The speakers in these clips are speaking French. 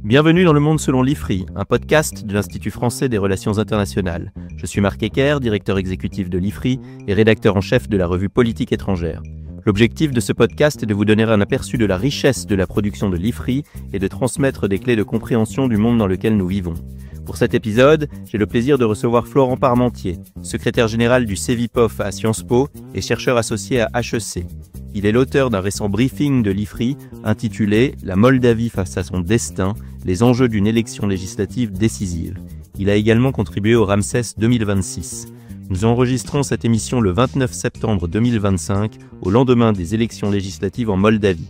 Bienvenue dans Le Monde selon l'IFRI, un podcast de l'Institut français des relations internationales. Je suis Marc Ecker, directeur exécutif de l'IFRI et rédacteur en chef de la revue Politique étrangère. L'objectif de ce podcast est de vous donner un aperçu de la richesse de la production de l'IFRI et de transmettre des clés de compréhension du monde dans lequel nous vivons. Pour cet épisode, j'ai le plaisir de recevoir Florent Parmentier, secrétaire général du CEVIPOF à Sciences Po et chercheur associé à HEC. Il est l'auteur d'un récent briefing de l'IFRI intitulé « La Moldavie face à son destin, les enjeux d'une élection législative décisive ». Il a également contribué au Ramsès 2026. Nous enregistrons cette émission le 29 septembre 2025, au lendemain des élections législatives en Moldavie.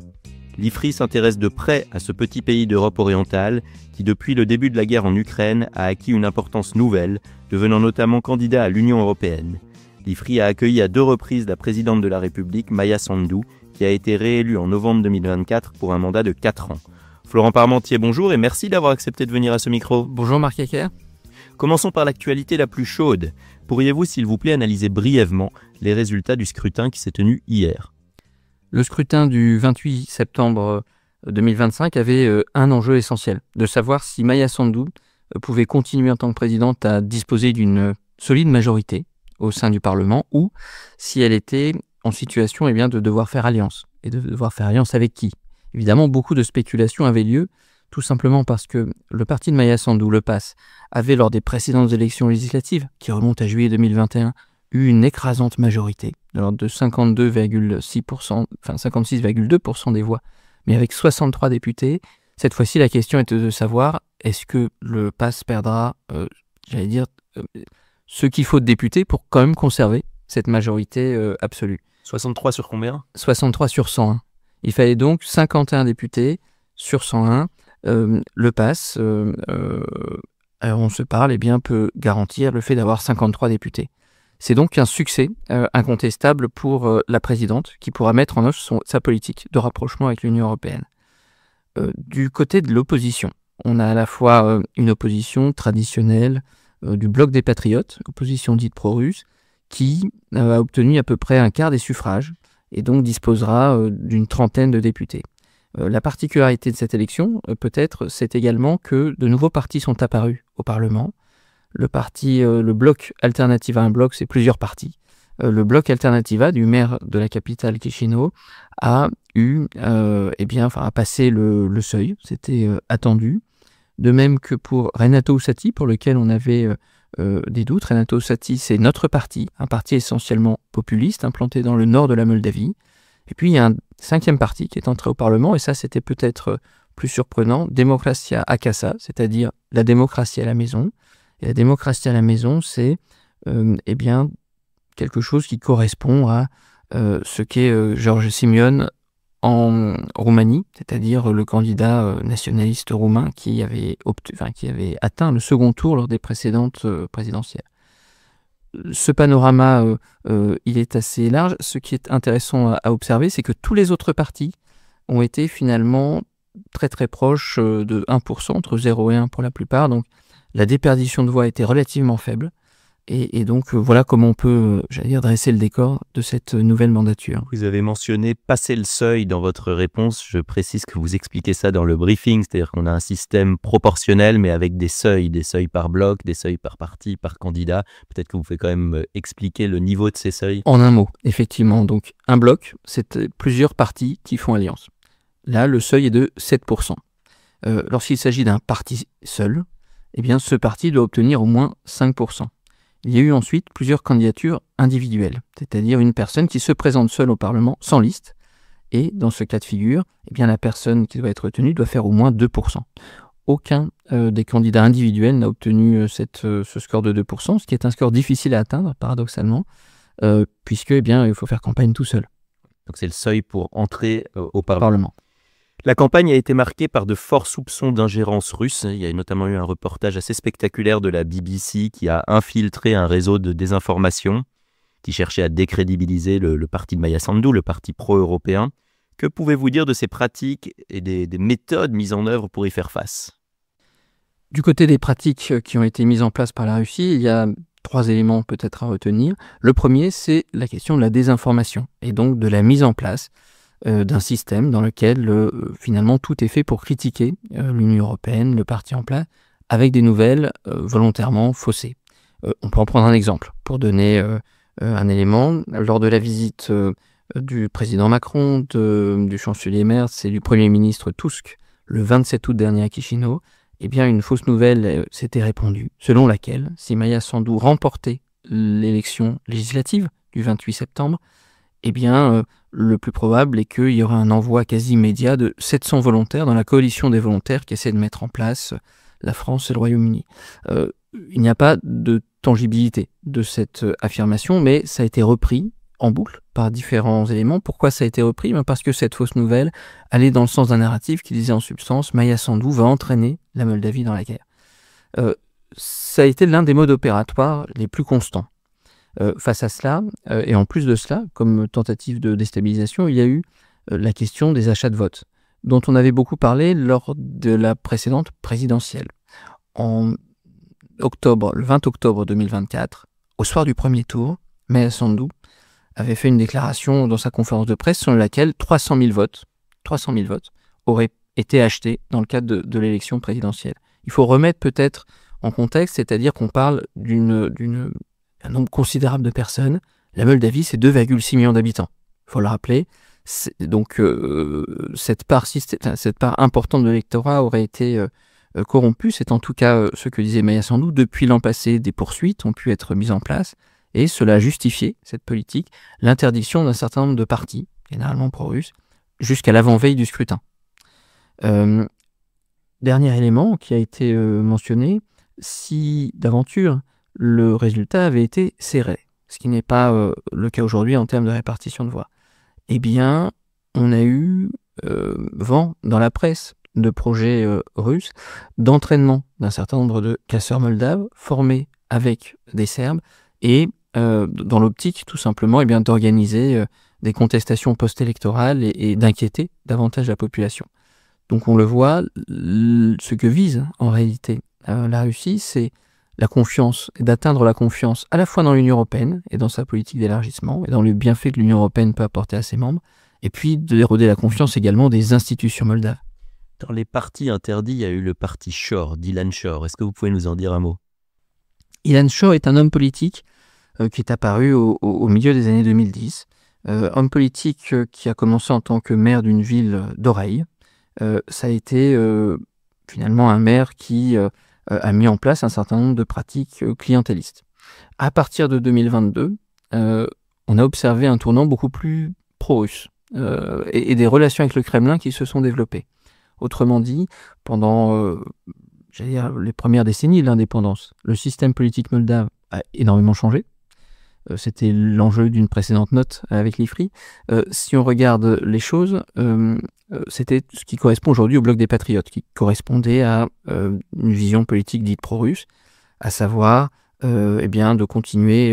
L'IFRI s'intéresse de près à ce petit pays d'Europe orientale qui, depuis le début de la guerre en Ukraine, a acquis une importance nouvelle, devenant notamment candidat à l'Union européenne. L'IFRI a accueilli à 2 reprises la présidente de la République, Maia Sandu, qui a été réélue en novembre 2024 pour un mandat de 4 ans. Florent Parmentier, bonjour et merci d'avoir accepté de venir à ce micro. Bonjour Marc Ecker. Commençons par l'actualité la plus chaude. Pourriez-vous, s'il vous plaît, analyser brièvement les résultats du scrutin qui s'est tenu hier ? Le scrutin du 28 septembre 2025 avait un enjeu essentiel, de savoir si Maia Sandu pouvait continuer en tant que présidente à disposer d'une solide majorité au sein du Parlement ou si elle était en situation de devoir faire alliance. Et de devoir faire alliance avec qui ? Évidemment, beaucoup de spéculations avaient lieu, tout simplement parce que le parti de Maia Sandu, le PAS, avait lors des précédentes élections législatives, qui remontent à juillet 2021, eu une écrasante majorité, de l'ordre de 52,6%, enfin 56,2% des voix, mais avec 63 députés. Cette fois-ci, la question était de savoir, est-ce que le PAS perdra, ce qu'il faut de députés pour quand même conserver cette majorité absolue. 63 sur combien ? 63 sur 101. Il fallait donc 51 députés sur 101. Le PAS, on se parle, peut garantir le fait d'avoir 53 députés. C'est donc un succès incontestable pour la présidente qui pourra mettre en œuvre sa politique de rapprochement avec l'Union européenne. Du côté de l'opposition, on a à la fois une opposition traditionnelle du bloc des patriotes, opposition dite pro-russe, qui a obtenu à peu près un quart des suffrages et donc disposera d'une trentaine de députés. La particularité de cette élection, peut-être, c'est également que de nouveaux partis sont apparus au Parlement. Le bloc Alternativa, un bloc, c'est plusieurs partis. Le bloc Alternativa du maire de la capitale Chisinau a passé le seuil, c'était attendu. De même que pour Renato Usati, pour lequel on avait des doutes. Renato Usati, c'est notre parti, un parti essentiellement populiste, implanté dans le nord de la Moldavie. Et puis il y a un 5e parti qui est entré au Parlement, et ça c'était peut-être plus surprenant, Democrația Acasă, c'est-à-dire la démocratie à la maison. Et la démocratie à la maison, c'est quelque chose qui correspond à ce qu'est George Simion en Roumanie, c'est-à-dire le candidat nationaliste roumain qui avait atteint le second tour lors des précédentes présidentielles. Ce panorama, il est assez large. Ce qui est intéressant à observer, c'est que tous les autres partis ont été finalement très très proches de 1%, entre 0 et 1 pour la plupart. Donc la déperdition de voix était relativement faible. Et donc voilà comment on peut, dresser le décor de cette nouvelle mandature. Vous avez mentionné passer le seuil dans votre réponse. Je précise que vous expliquez ça dans le briefing, c'est-à-dire qu'on a un système proportionnel mais avec des seuils par bloc, des seuils par parti, par candidat. Peut-être que vous pouvez quand même expliquer le niveau de ces seuils. En un mot, effectivement. Donc un bloc, c'est plusieurs partis qui font alliance. Là, le seuil est de 7%. Lorsqu'il s'agit d'un parti seul, ce parti doit obtenir au moins 5%. Il y a eu ensuite plusieurs candidatures individuelles, c'est-à-dire une personne qui se présente seule au Parlement sans liste, et dans ce cas de figure, la personne qui doit être retenue doit faire au moins 2%. Aucun des candidats individuels n'a obtenu ce score de 2%, ce qui est un score difficile à atteindre, paradoxalement, puisque il faut faire campagne tout seul. Donc c'est le seuil pour entrer au Parlement. La campagne a été marquée par de forts soupçons d'ingérence russe. Il y a notamment eu un reportage assez spectaculaire de la BBC qui a infiltré un réseau de désinformation qui cherchait à décrédibiliser le parti de Maia Sandu, le parti pro-européen. Que pouvez-vous dire de ces pratiques et des méthodes mises en œuvre pour y faire face ? Du côté des pratiques qui ont été mises en place par la Russie, il y a 3 éléments peut-être à retenir. Le premier, c'est la question de la désinformation et donc de la mise en place d'un système dans lequel finalement tout est fait pour critiquer l'Union européenne, le parti en place, avec des nouvelles volontairement faussées. On peut en prendre un exemple pour donner un élément. Lors de la visite du président Macron, du chancelier Merz et du Premier ministre Tusk, le 27 août dernier à Chisinau, eh bien, une fausse nouvelle s'était répandue, selon laquelle, si Maia Sandu remportait l'élection législative du 28 septembre, eh bien, le plus probable est qu'il y aurait un envoi quasi immédiat de 700 volontaires dans la coalition des volontaires qui essaie de mettre en place la France et le Royaume-Uni. Il n'y a pas de tangibilité de cette affirmation, mais ça a été repris en boucle par différents éléments. Pourquoi ça a été repris ? Parce que cette fausse nouvelle allait dans le sens d'un narratif qui disait en substance « Maia Sandu va entraîner la Moldavie dans la guerre ». Ça a été l'un des modes opératoires les plus constants. Face à cela, et en plus de cela, comme tentative de déstabilisation, il y a eu la question des achats de vote, dont on avait beaucoup parlé lors de la précédente présidentielle. En octobre, le 20 octobre 2024, au soir du premier tour, Maia Sandu avait fait une déclaration dans sa conférence de presse selon laquelle 300 000 votes auraient été achetés dans le cadre de l'élection présidentielle. Il faut remettre peut-être en contexte, c'est-à-dire qu'on parle d'un nombre considérable de personnes. La Moldavie, c'est 2,6 millions d'habitants. Il faut le rappeler. Donc, cette part importante de l'électorat aurait été corrompue. C'est en tout cas ce que disait Maia Sandu. Depuis l'an passé, des poursuites ont pu être mises en place. Et cela a justifié, cette politique, l'interdiction d'un certain nombre de partis, généralement pro-russes, jusqu'à l'avant-veille du scrutin. Dernier élément qui a été mentionné, si d'aventure le résultat avait été serré, ce qui n'est pas le cas aujourd'hui en termes de répartition de voix, eh bien, on a eu vent dans la presse de projets russes d'entraînement d'un certain nombre de casseurs moldaves formés avec des Serbes et dans l'optique tout simplement eh bien, d'organiser des contestations post-électorales et d'inquiéter davantage la population. Donc on le voit, ce que vise en réalité la Russie, c'est la confiance, et d'atteindre la confiance à la fois dans l'Union européenne et dans sa politique d'élargissement, et dans le bienfait que l'Union européenne peut apporter à ses membres, et puis d'éroder la confiance également des institutions moldaves. Dans les partis interdits, il y a eu le parti Shor, d'Ilan Shor. Est-ce que vous pouvez nous en dire un mot ? Ilan Shor est un homme politique qui est apparu au milieu des années 2010. Homme politique qui a commencé en tant que maire d'une ville d'Oreille. Ça a été finalement un maire qui a mis en place un certain nombre de pratiques clientélistes. À partir de 2022, on a observé un tournant beaucoup plus pro-russe et des relations avec le Kremlin qui se sont développées. Autrement dit, pendant les premières décennies de l'indépendance, le système politique moldave a énormément changé. C'était l'enjeu d'une précédente note avec l'IFRI. Si on regarde les choses, c'était ce qui correspond aujourd'hui au bloc des patriotes, qui correspondait à une vision politique dite pro-russe, à savoir de continuer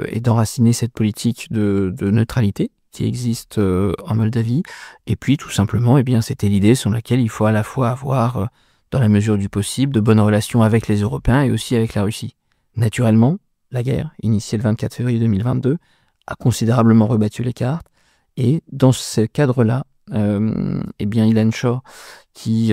et d'enraciner cette politique de neutralité qui existe en Moldavie. Et puis tout simplement, c'était l'idée sur laquelle il faut à la fois avoir, dans la mesure du possible, de bonnes relations avec les Européens et aussi avec la Russie. Naturellement, la guerre, initiée le 24 février 2022, a considérablement rebattu les cartes. Et dans ce cadre-là, Ilan Shor, qui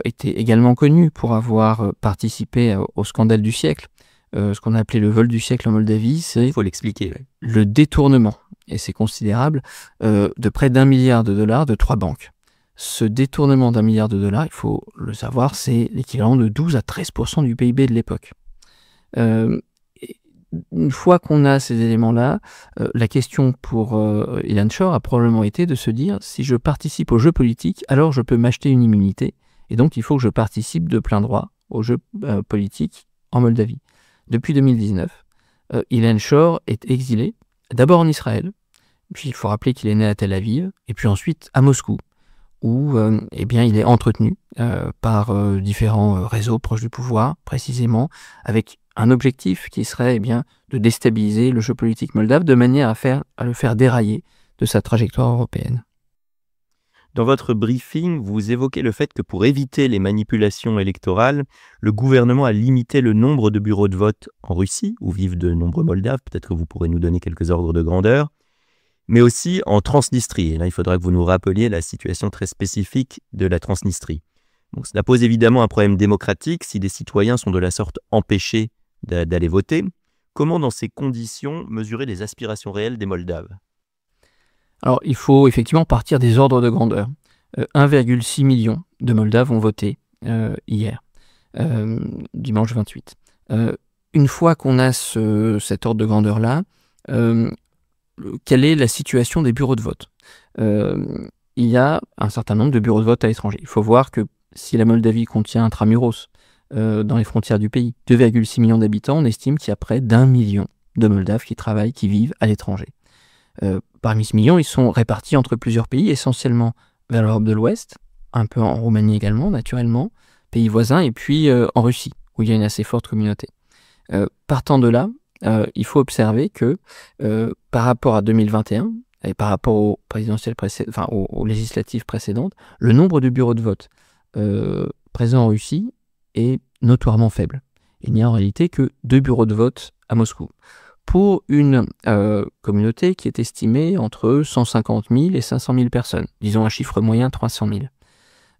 était également connu pour avoir participé au scandale du siècle, ce qu'on a appelé le vol du siècle en Moldavie, c'est il faut l'expliquer, ouais. Le détournement, et c'est considérable, de près d'1 milliard de dollars de 3 banques. Ce détournement d'1 milliard de dollars, il faut le savoir, c'est l'équivalent de 12 à 13% du PIB de l'époque. Une fois qu'on a ces éléments-là, la question pour Ilan Shor a probablement été de se dire, si je participe au jeu politique, alors je peux m'acheter une immunité, et donc il faut que je participe de plein droit au jeu politique en Moldavie. Depuis 2019, Ilan Shor est exilé, d'abord en Israël, puis il faut rappeler qu'il est né à Tel Aviv, et puis ensuite à Moscou, où il est entretenu par différents réseaux proches du pouvoir, précisément, avec un objectif qui serait de déstabiliser le jeu politique moldave de manière à le faire dérailler de sa trajectoire européenne. Dans votre briefing, vous évoquez le fait que pour éviter les manipulations électorales, le gouvernement a limité le nombre de bureaux de vote en Russie, où vivent de nombreux Moldaves. Peut-être que vous pourrez nous donner quelques ordres de grandeur. mais aussi en Transnistrie. Et là, il faudra que vous nous rappeliez la situation très spécifique de la Transnistrie. Donc, cela pose évidemment un problème démocratique si des citoyens sont de la sorte empêchés d'aller voter. Comment, dans ces conditions, mesurer les aspirations réelles des Moldaves? Alors, il faut effectivement partir des ordres de grandeur. 1,6 million de Moldaves ont voté hier, dimanche 28. Une fois qu'on a cet ordre de grandeur-là, quelle est la situation des bureaux de vote? Il y a un certain nombre de bureaux de vote à l'étranger. Il faut voir que si la Moldavie contient intramuros, dans les frontières du pays, 2,6 millions d'habitants, on estime qu'il y a près d'1 million de Moldaves qui travaillent, qui vivent à l'étranger. Parmi ce million, ils sont répartis entre plusieurs pays, essentiellement vers l'Europe de l'Ouest, un peu en Roumanie également, naturellement, pays voisins, et puis en Russie, où il y a une assez forte communauté. Partant de là, il faut observer que par rapport à 2021, et par rapport aux présidentielles aux législatives précédentes, le nombre de bureaux de vote présents en Russie est notoirement faible. Il n'y a en réalité que 2 bureaux de vote à Moscou, pour une communauté qui est estimée entre 150 000 et 500 000 personnes, disons un chiffre moyen 300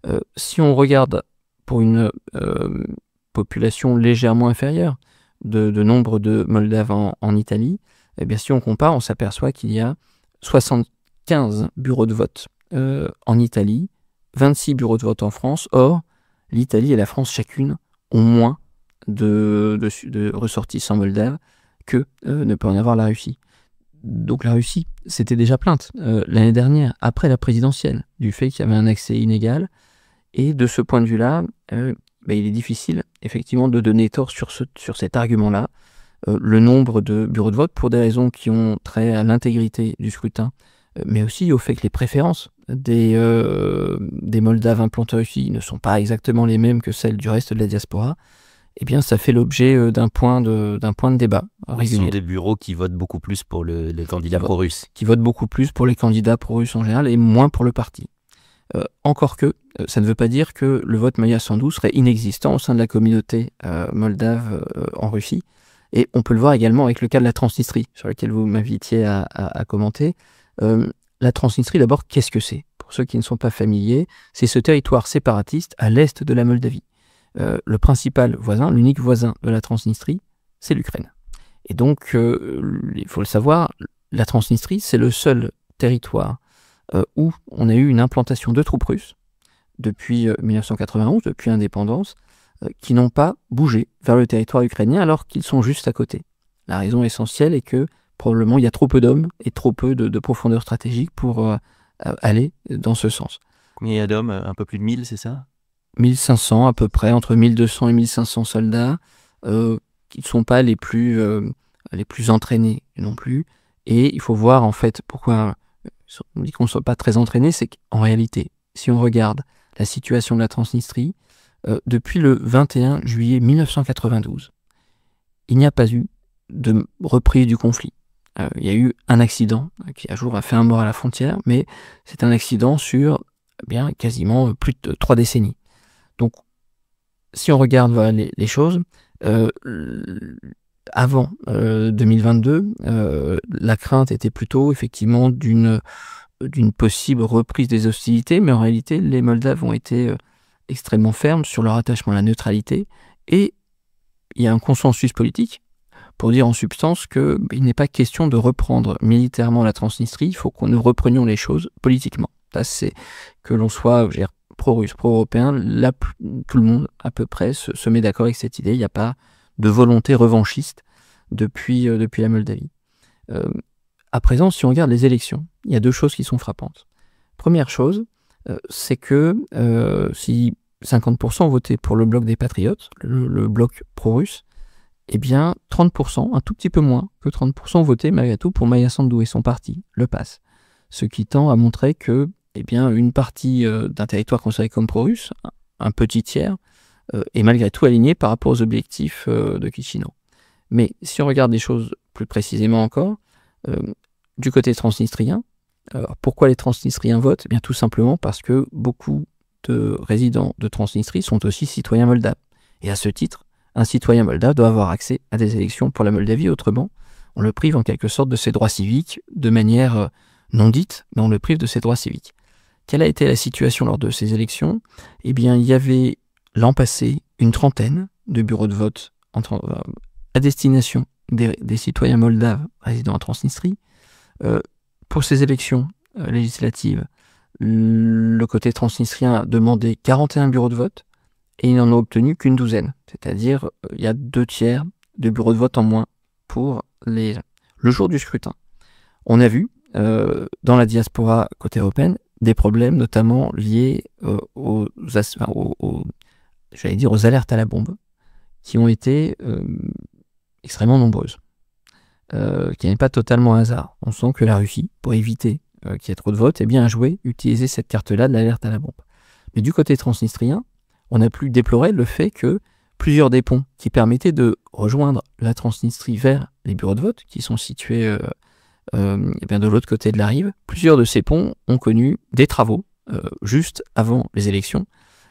000. Si on regarde pour une population légèrement inférieure de nombre de Moldaves en Italie, eh bien, si on compare, on s'aperçoit qu'il y a 75 bureaux de vote en Italie, 26 bureaux de vote en France. Or, l'Italie et la France chacune ont moins de ressortissants moldaves que ne peut en avoir la Russie. Donc la Russie s'était déjà plainte l'année dernière, après la présidentielle, du fait qu'il y avait un accès inégal. Et de ce point de vue-là, il est difficile effectivement de donner tort sur cet argument-là. Le nombre de bureaux de vote, pour des raisons qui ont trait à l'intégrité du scrutin, mais aussi au fait que les préférences des Moldaves implantés en Russie ne sont pas exactement les mêmes que celles du reste de la diaspora, eh bien, ça fait l'objet d'un point de débat régulier. Ce sont des bureaux qui votent beaucoup plus pour les candidats pro-russes. Qui votent beaucoup plus pour les candidats pro-russes en général et moins pour le parti. Encore que, ça ne veut pas dire que le vote Maya Sandu serait inexistant au sein de la communauté moldave en Russie. Et on peut le voir également avec le cas de la Transnistrie, sur lequel vous m'invitiez à commenter. La Transnistrie, d'abord, qu'est-ce que c'est? Pour ceux qui ne sont pas familiers, c'est ce territoire séparatiste à l'est de la Moldavie. Le principal voisin, l'unique voisin de la Transnistrie, c'est l'Ukraine. Et donc, il faut le savoir, la Transnistrie, c'est le seul territoire où on a eu une implantation de troupes russes depuis 1991, depuis l'indépendance, qui n'ont pas bougé vers le territoire ukrainien alors qu'ils sont juste à côté. La raison essentielle est que probablement il y a trop peu d'hommes et trop peu de profondeur stratégique pour aller dans ce sens. Combien il y a d'hommes? Un peu plus de 1000, c'est ça? 1500 à peu près, entre 1200 et 1500 soldats, qui ne sont pas les plus entraînés non plus. Et il faut voir en fait pourquoi on dit qu'on ne soit pas très entraîné, c'est qu'en réalité, si on regarde la situation de la Transnistrie, depuis le 21 juillet 1992, il n'y a pas eu de reprise du conflit. Il y a eu un accident qui un jour a fait un mort à la frontière, mais c'est un accident sur quasiment plus de 3 décennies. Donc, si on regarde les choses, avant 2022, la crainte était plutôt effectivement d'une possible reprise des hostilités, mais en réalité, les Moldaves ont été extrêmement fermes sur leur attachement à la neutralité, et il y a un consensus politique pour dire en substance qu'il n'est pas question de reprendre militairement la Transnistrie, il faut que nous reprenions les choses politiquement. Ça, c'est que l'on soit pro-russe, pro-européen, là, tout le monde à peu près se met d'accord avec cette idée. Il n'y a pas de volonté revanchiste depuis la Moldavie. À présent, si on regarde les élections, il y a 2 choses qui sont frappantes. Première chose, c'est que si 50% ont voté pour le bloc des patriotes, le bloc pro-russe, eh bien 30%, un tout petit peu moins que 30%, ont voté malgré tout pour Maya Sandu et son parti, le PAS. Ce qui tend à montrer que une partie d'un territoire considéré comme pro-russe, un petit tiers, est malgré tout aligné par rapport aux objectifs de Chisinau. Mais si on regarde les choses plus précisément encore, du côté transnistrien, pourquoi les transnistriens votent? Eh bien tout simplement parce que beaucoup de résidents de Transnistrie sont aussi citoyens moldaves. Et à ce titre, un citoyen moldave doit avoir accès à des élections pour la Moldavie, autrement on le prive en quelque sorte de ses droits civiques de manière non dites, mais on le prive de ses droits civiques. Quelle a été la situation lors de ces élections? Eh bien, il y avait l'an passé une trentaine de bureaux de vote à destination des citoyens moldaves résidant à Transnistrie. Pour ces élections législatives, le côté transnistrien a demandé 41 bureaux de vote et il n'en a obtenu qu'une douzaine. C'est-à-dire, il y a 2/3 de bureaux de vote en moins pour le jour du scrutin. On a vu, dans la diaspora côté européenne, des problèmes notamment liés aux alertes à la bombe, qui ont été extrêmement nombreuses, qui n'est pas totalement un hasard. On sent que la Russie, pour éviter qu'il y ait trop de votes, a joué, utiliser cette carte-là de l'alerte à la bombe. Mais du côté transnistrien, on a pu déplorer le fait que plusieurs des ponts qui permettaient de rejoindre la Transnistrie vers les bureaux de vote, qui sont situés de l'autre côté de la rive, plusieurs de ces ponts ont connu des travaux juste avant les élections,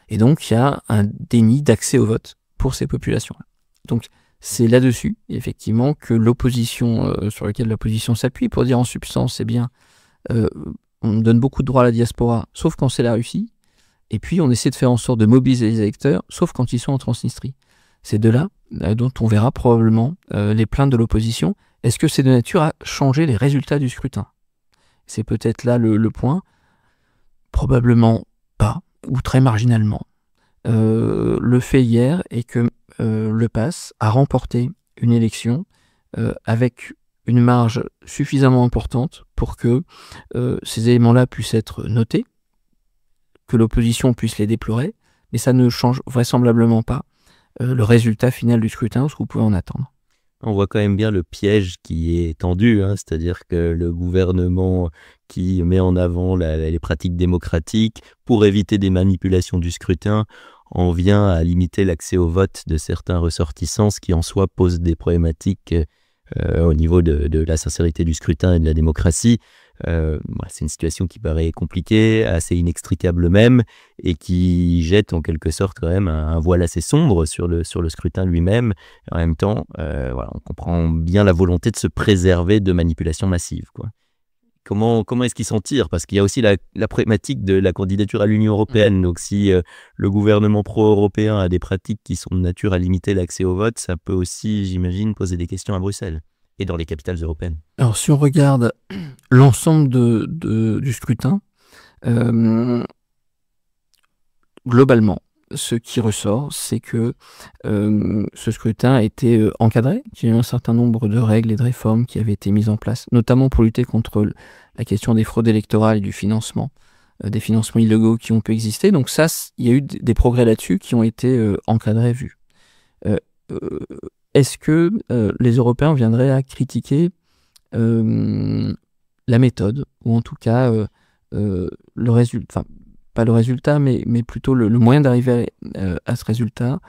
et donc il y a un déni d'accès au vote pour ces populations-là. Donc c'est là-dessus, effectivement, que l'opposition, sur laquelle l'opposition s'appuie pour dire en substance, on donne beaucoup de droits à la diaspora, sauf quand c'est la Russie, et puis on essaie de faire en sorte de mobiliser les électeurs, sauf quand ils sont en Transnistrie. C'est de là dont on verra probablement les plaintes de l'opposition. Est-ce que c'est de nature à changer les résultats du scrutin? C'est peut-être là le point. Probablement pas, ou très marginalement. Le fait hier est que le PAS a remporté une élection avec une marge suffisamment importante pour que ces éléments-là puissent être notés, que l'opposition puisse les déplorer, mais ça ne change vraisemblablement pas le résultat final du scrutin ou ce que vous pouvez en attendre. On voit quand même bien le piège qui est tendu, hein, c'est-à-dire que le gouvernement qui met en avant les pratiques démocratiques pour éviter des manipulations du scrutin en vient à limiter l'accès au vote de certains ressortissants, ce qui en soi pose des problématiques au niveau de la sincérité du scrutin et de la démocratie. C'est une situation qui paraît compliquée, assez inextricable même, et qui jette en quelque sorte quand même un voile assez sombre sur le scrutin lui-même. En même temps, on comprend bien la volonté de se préserver de manipulations massives, quoi. Comment est-ce qu'ils s'en tirent? Parce qu'il y a aussi la problématique de la candidature à l'Union européenne. Donc si le gouvernement pro-européen a des pratiques qui sont de nature à limiter l'accès au vote, ça peut aussi, j'imagine, poser des questions à Bruxelles et dans les capitales européennes. Alors si on regarde l'ensemble du scrutin, globalement, ce qui ressort, c'est que ce scrutin a été encadré, qu'il y a eu un certain nombre de règles et de réformes qui avaient été mises en place, notamment pour lutter contre la question des fraudes électorales et du financement, des financements illégaux qui ont pu exister. Donc ça, il y a eu des progrès là-dessus qui ont été encadrés, vus. Est-ce que les Européens viendraient à critiquer la méthode, ou en tout cas le résultat, pas le résultat, mais plutôt le moyen d'arriver à ce résultat?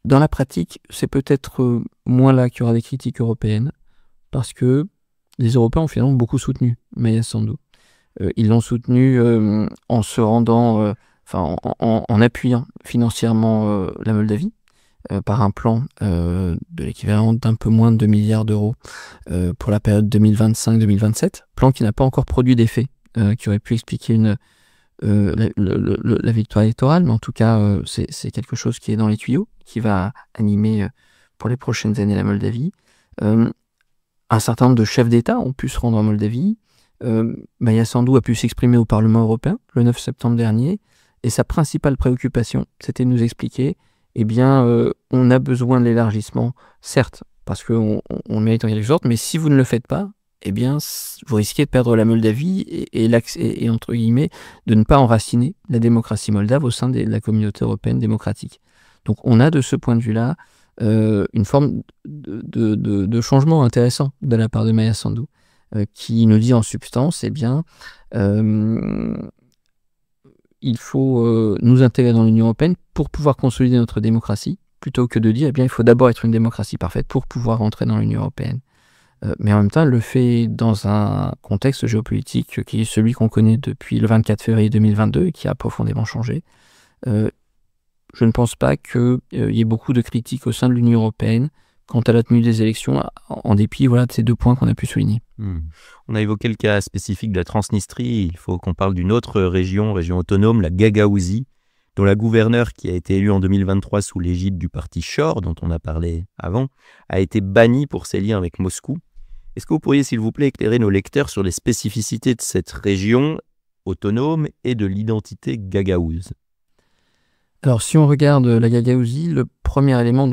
Dans la pratique, c'est peut-être moins là qu'il y aura des critiques européennes, parce que les Européens ont finalement beaucoup soutenu Maia Sandu. Ils l'ont soutenu en se rendant, en appuyant financièrement la Moldavie, par un plan de l'équivalent d'un peu moins de 2 milliards d'euros pour la période 2025-2027, plan qui n'a pas encore produit d'effet, qui aurait pu expliquer la victoire électorale, mais en tout cas c'est quelque chose qui est dans les tuyaux, qui va animer pour les prochaines années la Moldavie. Un certain nombre de chefs d'État ont pu se rendre en Moldavie. Maia Sandu a pu s'exprimer au Parlement européen le 9 septembre dernier, et sa principale préoccupation, c'était de nous expliquer on a besoin de l'élargissement, certes, parce qu'on mérite en quelque sorte, mais si vous ne le faites pas, vous risquez de perdre la Moldavie et entre guillemets, de ne pas enraciner la démocratie moldave au sein de la communauté européenne démocratique. Donc on a de ce point de vue-là une forme de changement intéressant de la part de Maia Sandu, qui nous dit en substance, il faut nous intégrer dans l'Union européenne pour pouvoir consolider notre démocratie, plutôt que de dire il faut d'abord être une démocratie parfaite pour pouvoir rentrer dans l'Union européenne. Mais en même temps, elle le fait dans un contexte géopolitique qui est celui qu'on connaît depuis le 24 février 2022 et qui a profondément changé. Je ne pense pas qu'il y ait beaucoup de critiques au sein de l'Union européenne quant à la tenue des élections, en dépit de ces 2 points qu'on a pu souligner. On a évoqué le cas spécifique de la Transnistrie. Il faut qu'on parle d'une autre région autonome, la Gagaouzie, dont la gouverneure, qui a été élue en 2023 sous l'égide du parti Shor, dont on a parlé avant, a été bannie pour ses liens avec Moscou. Est-ce que vous pourriez, s'il vous plaît, éclairer nos lecteurs sur les spécificités de cette région autonome et de l'identité gagaouze? Alors, si on regarde la Gagaouzie, le premier élément,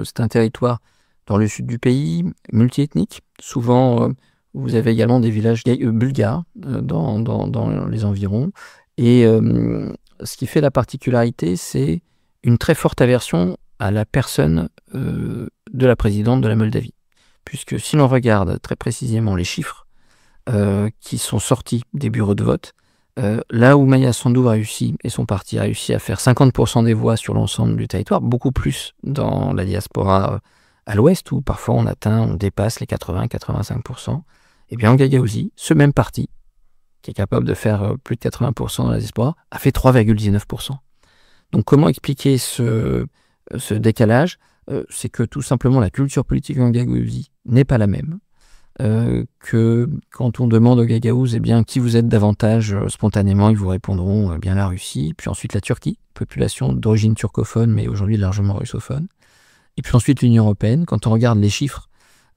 c'est un territoire dans le sud du pays, multiethnique. Souvent, vous avez également des villages bulgares dans les environs. Et ce qui fait la particularité, c'est une très forte aversion à la personne de la présidente de la Moldavie. Puisque si l'on regarde très précisément les chiffres qui sont sortis des bureaux de vote, là où Maia Sandu a réussi, et son parti a réussi à faire 50% des voix sur l'ensemble du territoire, beaucoup plus dans la diaspora à l'ouest, où parfois on dépasse les 80-85%, et bien en Gagaouzie, ce même parti, qui est capable de faire plus de 80% dans la diaspora, a fait 3,19%. Donc comment expliquer ce décalage? C'est que tout simplement la culture politique en Gagaouzie n'est pas la même. Que quand on demande aux Gagaouzes qui vous êtes davantage, spontanément ils vous répondront bien la Russie, puis ensuite la Turquie, population d'origine turcophone mais aujourd'hui largement russophone, et puis ensuite l'Union européenne. Quand on regarde les chiffres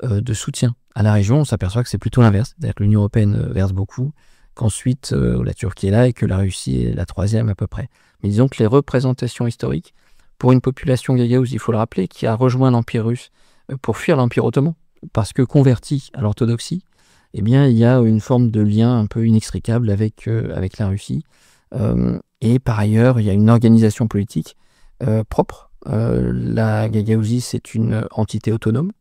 de soutien à la région, on s'aperçoit que c'est plutôt l'inverse, c'est-à-dire que l'Union européenne verse beaucoup, qu'ensuite la Turquie est là et que la Russie est la troisième à peu près. Mais disons que les représentations historiques pour une population gagaouze, il faut le rappeler, qui a rejoint l'Empire russe pour fuir l'Empire ottoman, parce que converti à l'orthodoxie, il y a une forme de lien un peu inextricable avec la Russie. Et par ailleurs, il y a une organisation politique propre. La Gagaouzie, c'est une entité autonome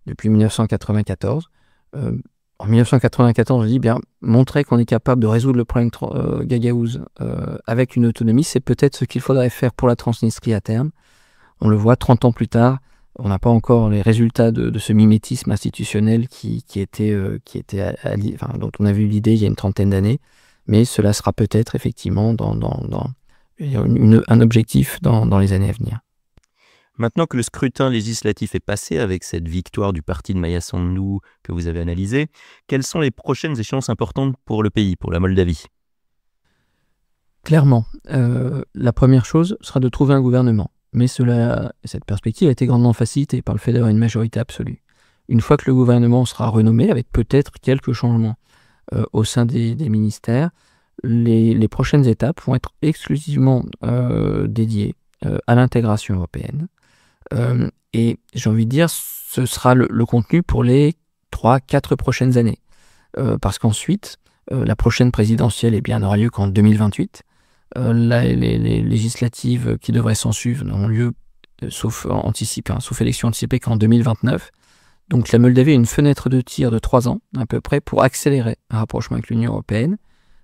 depuis 1994. En 1994, je dis montrer qu'on est capable de résoudre le problème gagaouze avec une autonomie, c'est peut-être ce qu'il faudrait faire pour la Transnistrie à terme. On le voit 30 ans plus tard. On n'a pas encore les résultats de ce mimétisme institutionnel dont on a vu l'idée il y a une trentaine d'années, mais cela sera peut-être effectivement un objectif dans les années à venir. Maintenant que le scrutin législatif est passé avec cette victoire du parti de Maia Sandu que vous avez analysé, quelles sont les prochaines échéances importantes pour le pays, pour la Moldavie? Clairement, la première chose sera de trouver un gouvernement. Mais cette perspective a été grandement facilitée par le fait d'avoir une majorité absolue. Une fois que le gouvernement sera renommé, avec peut-être quelques changements au sein des ministères, les prochaines étapes vont être exclusivement dédiées à l'intégration européenne. Et j'ai envie de dire, ce sera le contenu pour les 3-4 prochaines années. Parce qu'ensuite, la prochaine présidentielle n'aura lieu qu'en 2028. Les législatives qui devraient s'en suivre n'auront lieu, sauf élection anticipée, qu'en 2029. Donc la Moldavie a une fenêtre de tir de 3 ans, à peu près, pour accélérer un rapprochement avec l'Union européenne,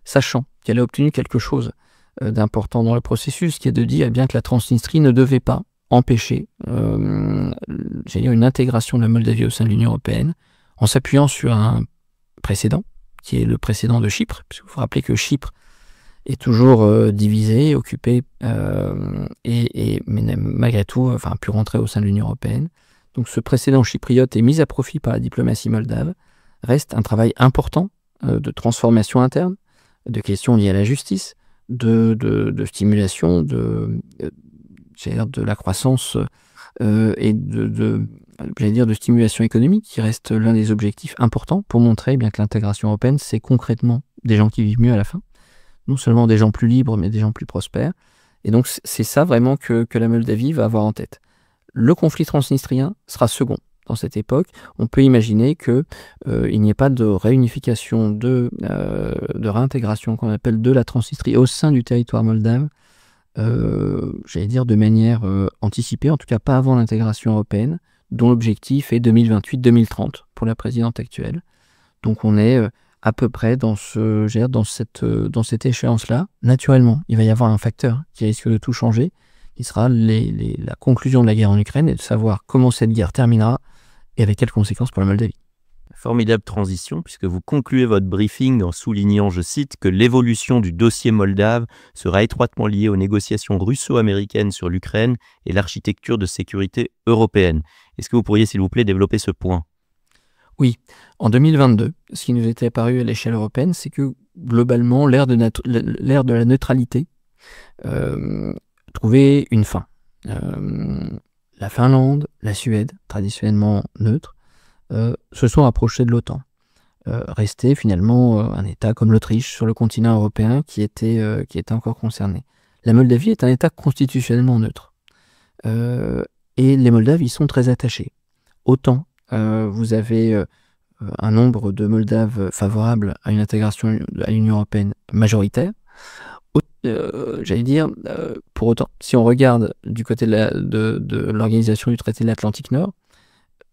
sachant qu'elle a obtenu quelque chose d'important dans le processus, qui est de dire que la Transnistrie ne devait pas empêcher une intégration de la Moldavie au sein de l'Union européenne, en s'appuyant sur un précédent, qui est le précédent de Chypre, parce qu'il faut rappeler que Chypre est toujours divisé, occupé, mais malgré tout a pu rentrer au sein de l'Union européenne. Donc ce précédent chypriote est mis à profit par la diplomatie moldave. Reste un travail important de transformation interne, de questions liées à la justice, de stimulation de la croissance et de stimulation économique, qui reste l'un des objectifs importants pour montrer que l'intégration européenne, c'est concrètement des gens qui vivent mieux à la fin. Non seulement des gens plus libres, mais des gens plus prospères. Et donc, c'est ça vraiment que la Moldavie va avoir en tête. Le conflit transnistrien sera second dans cette époque. On peut imaginer qu'il n'y ait pas de réunification, de réintégration, qu'on appelle, de la Transnistrie au sein du territoire moldave, de manière anticipée, en tout cas pas avant l'intégration européenne, dont l'objectif est 2028-2030 pour la présidente actuelle. Donc on est à peu près dans cette échéance-là. Naturellement, il va y avoir un facteur qui risque de tout changer, qui sera la conclusion de la guerre en Ukraine, et de savoir comment cette guerre terminera et avec quelles conséquences pour la Moldavie. Formidable transition, puisque vous concluez votre briefing en soulignant, je cite, que l'évolution du dossier moldave sera étroitement liée aux négociations russo-américaines sur l'Ukraine et l'architecture de sécurité européenne. Est-ce que vous pourriez, s'il vous plaît, développer ce point ? Oui, en 2022, ce qui nous était apparu à l'échelle européenne, c'est que globalement, l'ère de la neutralité trouvait une fin. La Finlande, la Suède, traditionnellement neutres, se sont rapprochés de l'OTAN. Restait finalement un État comme l'Autriche sur le continent européen qui était encore concerné. La Moldavie est un État constitutionnellement neutre. Et les Moldaves y sont très attachés. Autant vous avez un nombre de Moldaves favorables à une intégration à l'Union européenne majoritaire, pour autant, si on regarde du côté de l'organisation du traité de l'Atlantique Nord,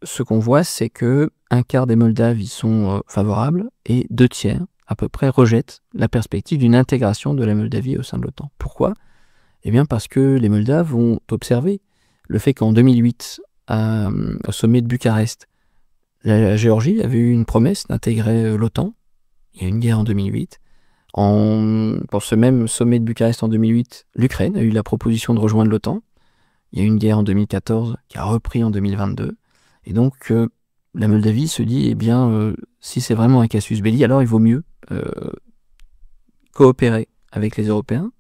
ce qu'on voit, c'est que un quart des Moldaves y sont favorables et 2/3 à peu près rejettent la perspective d'une intégration de la Moldavie au sein de l'OTAN. Pourquoi ? Eh bien parce que les Moldaves ont observé le fait qu'en 2008, au sommet de Bucarest, la Géorgie avait eu une promesse d'intégrer l'OTAN. Il y a eu une guerre en 2008. Pour ce même sommet de Bucarest en 2008, l'Ukraine a eu la proposition de rejoindre l'OTAN. Il y a eu une guerre en 2014 qui a repris en 2022. Et donc, la Moldavie se dit, si c'est vraiment un casus belli, alors il vaut mieux coopérer avec les Européens,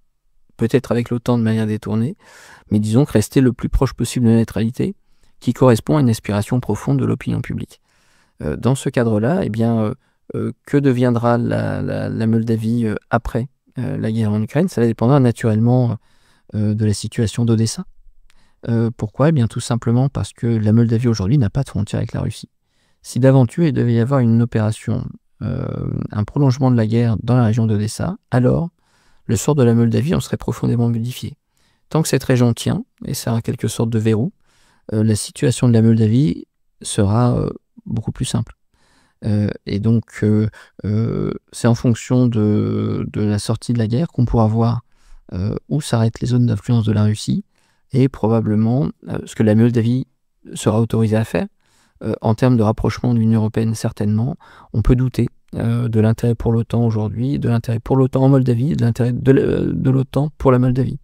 peut-être avec l'OTAN de manière détournée, mais disons que rester le plus proche possible de la neutralité, qui correspond à une aspiration profonde de l'opinion publique. Dans ce cadre-là, que deviendra la Moldavie après la guerre en Ukraine ? Ça dépendra naturellement de la situation d'Odessa. Pourquoi ? Eh bien, tout simplement parce que la Moldavie aujourd'hui n'a pas de frontière avec la Russie. Si d'aventure il devait y avoir une opération, un prolongement de la guerre dans la région d'Odessa, alors le sort de la Moldavie en serait profondément modifié. Tant que cette région tient, et ça a quelque sorte de verrou, la situation de la Moldavie sera beaucoup plus simple. Et donc, c'est en fonction de la sortie de la guerre qu'on pourra voir où s'arrêtent les zones d'influence de la Russie et probablement ce que la Moldavie sera autorisée à faire. En termes de rapprochement de l'Union européenne, certainement, on peut douter de l'intérêt pour l'OTAN aujourd'hui, de l'intérêt pour l'OTAN en Moldavie, de l'intérêt de l'OTAN pour la Moldavie.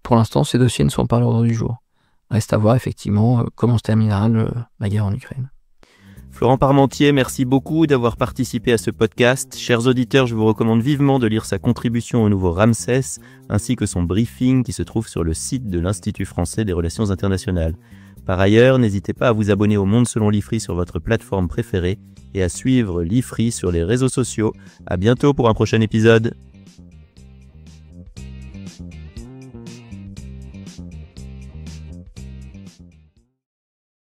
Pour l'instant, ces dossiers ne sont pas à l'ordre du jour. Reste à voir effectivement comment se terminera la guerre en Ukraine. Florent Parmentier, merci beaucoup d'avoir participé à ce podcast. Chers auditeurs, je vous recommande vivement de lire sa contribution au nouveau Ramsès, ainsi que son briefing qui se trouve sur le site de l'Institut français des relations internationales. Par ailleurs, n'hésitez pas à vous abonner au Monde selon l'IFRI sur votre plateforme préférée et à suivre l'IFRI sur les réseaux sociaux. À bientôt pour un prochain épisode.